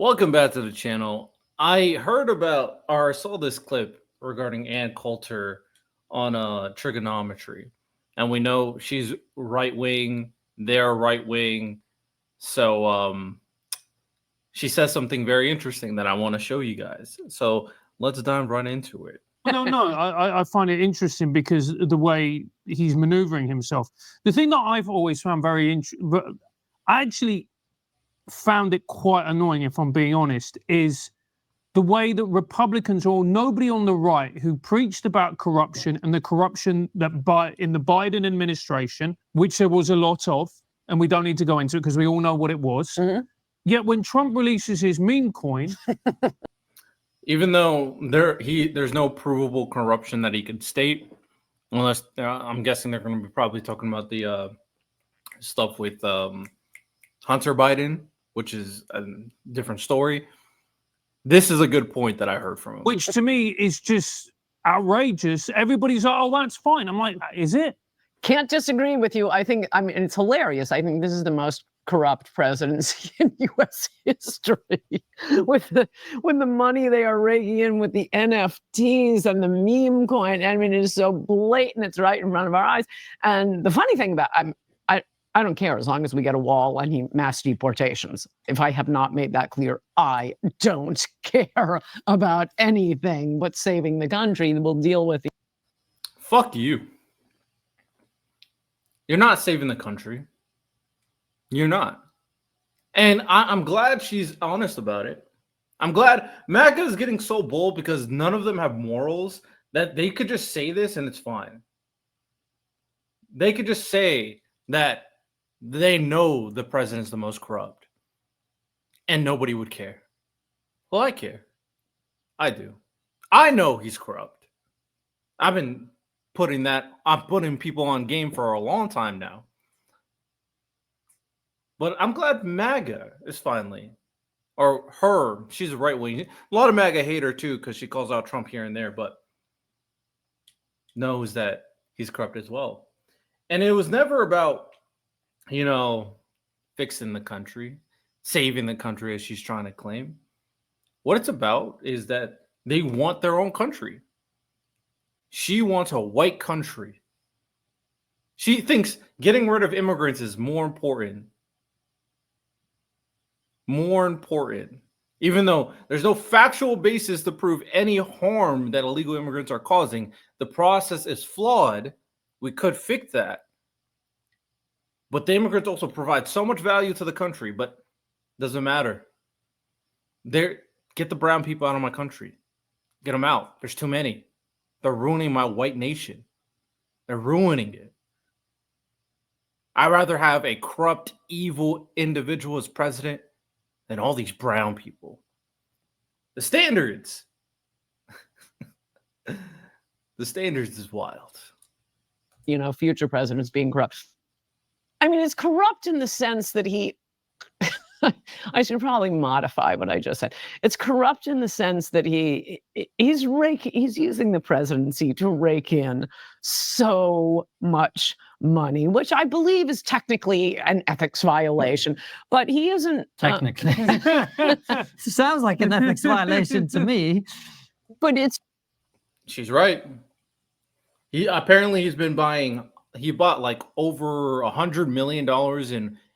Welcome back to the channel. I heard about or saw this clip regarding Ann Coulter on trigonometry. And we know she's right wing, they're right wing. So she says something very interesting that I want to show you guys. So let's dive right into it. No, I find it interesting because of the way he's maneuvering himself. The thing that I've always found very interesting, I actually found it quite annoying, if I'm being honest, is the way that Republicans or nobody on the right who preached about corruption and the corruption that in the Biden administration, which there was a lot of, and we don't need to go into it because we all know what it was. Mm-hmm. Yet when Trump releases his meme coin, even though there's no provable corruption that he could state, unless I'm guessing they're going to be probably talking about the stuff with Hunter Biden, which is a different story. This is a good point that I heard from him. Which to me is just outrageous. Everybody's like, oh, that's fine. I'm like, is it? Can't disagree with you. I mean, it's hilarious. I think this is the most corrupt presidency in U.S. history with the money they are raking in with the NFTs and the meme coin. I mean, it is so blatant. It's right in front of our eyes. And the funny thing about I don't care as long as we get a wall and mass deportations. If I have not made that clear, I don't care about anything but saving the country. We'll deal with it. Fuck you. You're not saving the country. You're not. And I'm glad she's honest about it. I'm glad MAGA is getting so bold because none of them have morals that they could just say this and it's fine. They could just say that they know the president's the most corrupt and nobody would care. Well, I care. I do. I know he's corrupt. I'm putting people on game for a long time now. But I'm glad MAGA is finally, or her, she's a right wing. A lot of MAGA hate her too because she calls out Trump here and there, but knows that he's corrupt as well. And it was never about, fixing the country, saving the country as she's trying to claim. What it's about is that they want their own country. She wants a white country. She thinks getting rid of immigrants is more important. Even though there's no factual basis to prove any harm that illegal immigrants are causing, the process is flawed. We could fix that. But the immigrants also provide so much value to the country, but it doesn't matter. Get the brown people out of my country. Get them out. There's too many. They're ruining my white nation. They're ruining it. I'd rather have a corrupt, evil individual as president than all these brown people. The standards. The standards is wild. Future presidents being corrupt. I mean, it's corrupt in the sense that I should probably modify what I just said. It's corrupt in the sense that he's using the presidency to rake in so much money, which I believe is technically an ethics violation, but he isn't technically. Sounds like an ethics violation to me. But she's right. He's been he bought like over $100 million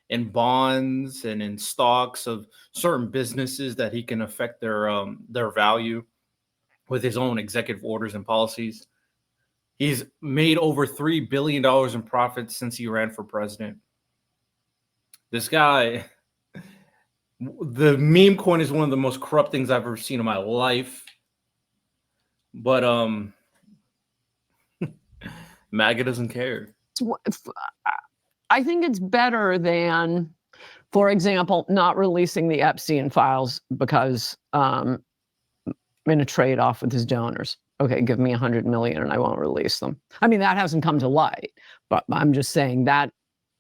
in bonds and in stocks of certain businesses that he can affect their value with his own executive orders and policies. He's made over $3 billion in profits since he ran for president. This guy, the meme coin is one of the most corrupt things I've ever seen in my life. But MAGA doesn't care. I think it's better than, for example, not releasing the Epstein files because in a trade-off with his donors. Okay, give me $100 million and I won't release them. I mean, that hasn't come to light, but I'm just saying that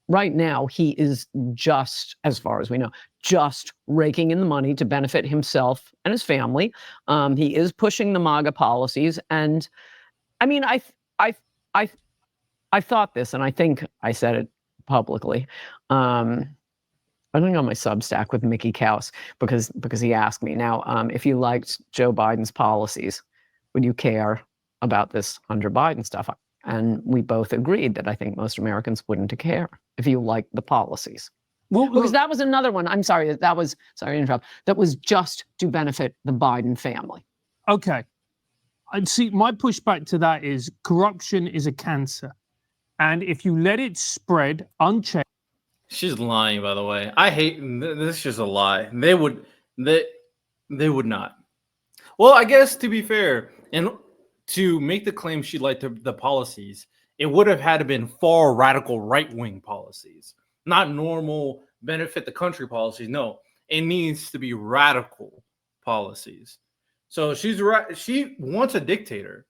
right now he is just, as far as we know, just raking in the money to benefit himself and his family. He is pushing the MAGA policies, and I mean, I thought this, and I think I said it publicly. I think on my Substack with Mickey Kaus because he asked me now if you liked Joe Biden's policies, would you care about this Hunter Biden stuff? And we both agreed that I think most Americans wouldn't care if you liked the policies. Well, Because that was another one. I'm sorry, sorry to interrupt. That was just to benefit the Biden family. okay. And see, my pushback to that is corruption is a cancer. And if you let it spread unchecked. She's lying, by the way. I hate this. Is just a lie. They would not. Well, I guess to be fair, and to make the claim she liked the policies, it would have had to been far radical right-wing policies, not normal benefit the country policies. No, it needs to be radical policies. So she's right. She wants a dictator.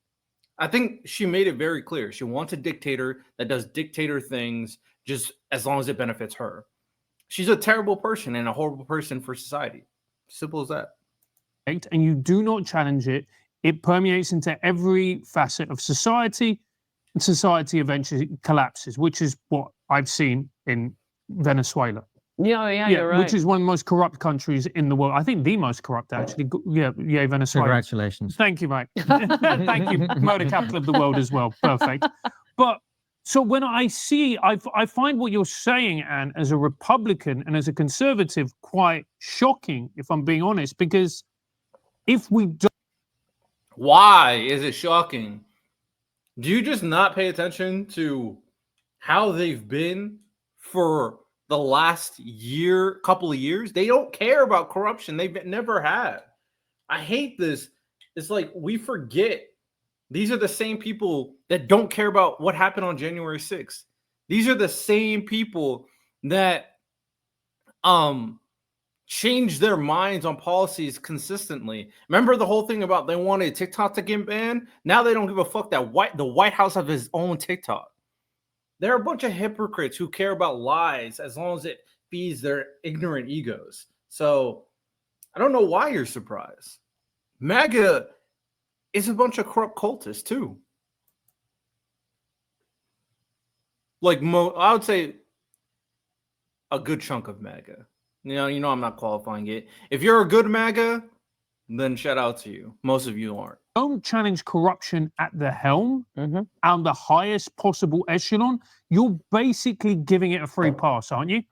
I think she made it very clear. She wants a dictator that does dictator things just as long as it benefits her. She's a terrible person and a horrible person for society. Simple as that. And you do not challenge it, it permeates into every facet of society, and society eventually collapses, which is what I've seen in Venezuela. Yeah, you're right. Which is one of the most corrupt countries in the world. I think the most corrupt, actually. Yeah, Venezuela. Congratulations. Thank you, mate. Thank you. Motor capital of the world as well. Perfect. But so when I find what you're saying, Anne, as a Republican and as a conservative, quite shocking, if I'm being honest, because if we don't. Why is it shocking? Do you just not pay attention to how they've been for the last couple of years? They don't care about corruption. They've never had. I hate this. It's like we forget these are the same people that don't care about what happened on January 6th. These are the same people that change their minds on policies consistently. Remember the whole thing about they wanted TikTok to get banned? Now they don't give a fuck that the White House has his own TikTok. They're a bunch of hypocrites who care about lies as long as it feeds their ignorant egos. So I don't know why you're surprised. MAGA is a bunch of corrupt cultists too. Like I would say a good chunk of MAGA. You know, I'm not qualifying it. If you're a good MAGA, then shout out to you. Most of you aren't. Don't challenge corruption at the helm on the highest possible echelon, you're basically giving it a free pass, aren't you?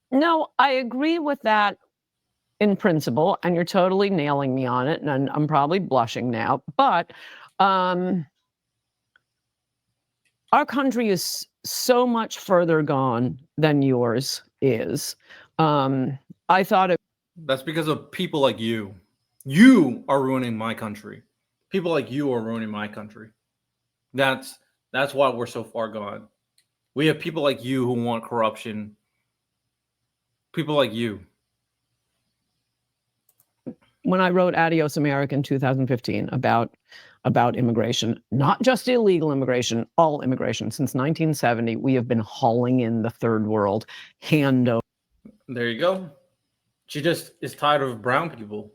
No, I agree with that in principle, and you're totally nailing me on it, and I'm probably blushing now. But our country is so much further gone than yours is. I thought it. That's because of people like you. You are ruining my country. People like you are ruining my country. That's why we're so far gone. We have people like you who want corruption. People like you. When I wrote Adios America in 2015 about immigration, not just illegal immigration, all immigration. Since 1970, we have been hauling in the third world hand over. There you go. She just is tired of brown people.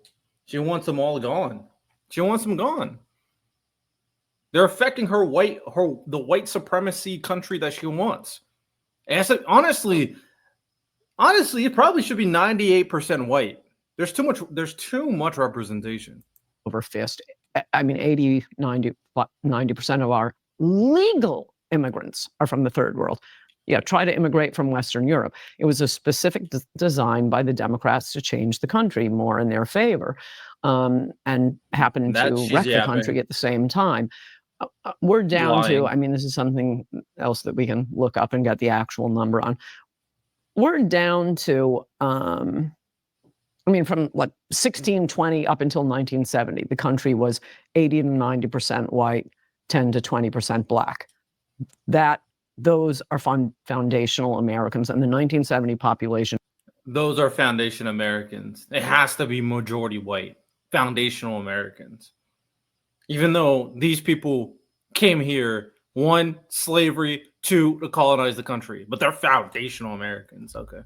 She wants them all gone. She wants them gone. They're affecting the white supremacy country that she wants. And I said, honestly, it probably should be 98% white. There's too much representation. Over fist. I mean, 80, 90% of our legal immigrants are from the third world. Yeah, try to immigrate from Western Europe. It was a specific design by the Democrats to change the country more in their favor, and happened to wreck the country at the same time. We're down to, I mean, this is something else that we can look up and get the actual number on. We're down to, I mean, from like 1620 up until 1970, the country was 80 to 90% white, 10 to 20% black. Those are foundational Americans, and the 1970 population. Those are foundation Americans. It has to be majority white, foundational Americans. Even though these people came here, 1, slavery, 2, to colonize the country, but they're foundational Americans. Okay.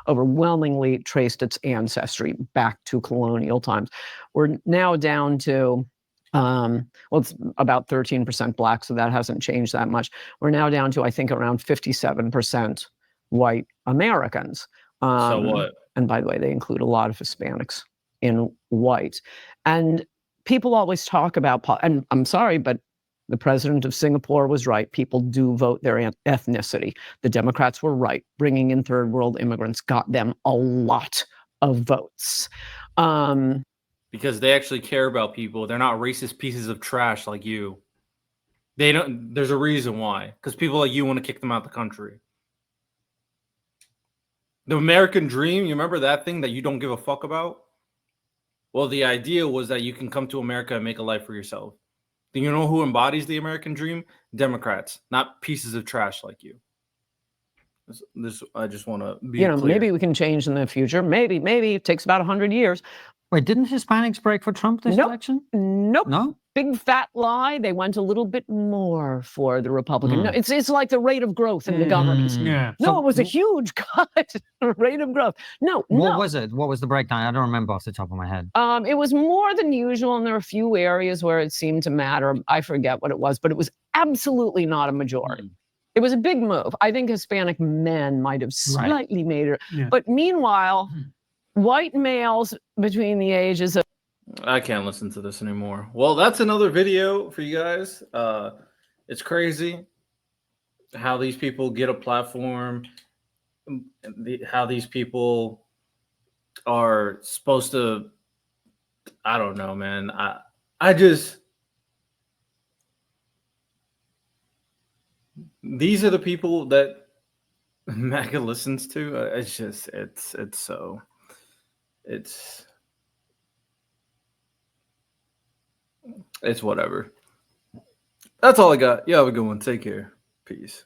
Overwhelmingly traced its ancestry back to colonial times. We're now down to, well, it's about 13% black, so that hasn't changed that much. We're now down to, I think, around 57% white Americans. So what? And by the way, they include a lot of Hispanics in white. And people always talk about, and I'm sorry, but the president of Singapore was right. People do vote their ethnicity. The Democrats were right. Bringing in third world immigrants got them a lot of votes. Because they actually care about people. They're not racist pieces of trash like you. They don't. There's a reason why. Because people like you want to kick them out the country. The American dream, you remember that thing that you don't give a fuck about? Well, the idea was that you can come to America and make a life for yourself. Do you know who embodies the American dream? Democrats, not pieces of trash like you. This I just want to be clear. Maybe we can change in the future. Maybe it takes about 100 years. Wait, didn't Hispanics break for Trump this election? Nope. No? Big fat lie. They went a little bit more for the Republican. No, it's like the rate of growth in the government. Yeah. No, it was a huge cut. Rate of growth. What was it? What was the breakdown? I don't remember off the top of my head. It was more than usual, and there were a few areas where it seemed to matter. I forget what it was, but it was absolutely not a majority. It was a big move. I think Hispanic men might have slightly made it. Yeah. But meanwhile, white males between the ages of I can't listen to this anymore. Well, that's another video for you guys. It's crazy how these people get a platform, how these people are supposed to. I don't know, man. I just. These are the people that MAGA listens to. It's whatever. That's all I got. You have a good one. Take care. Peace.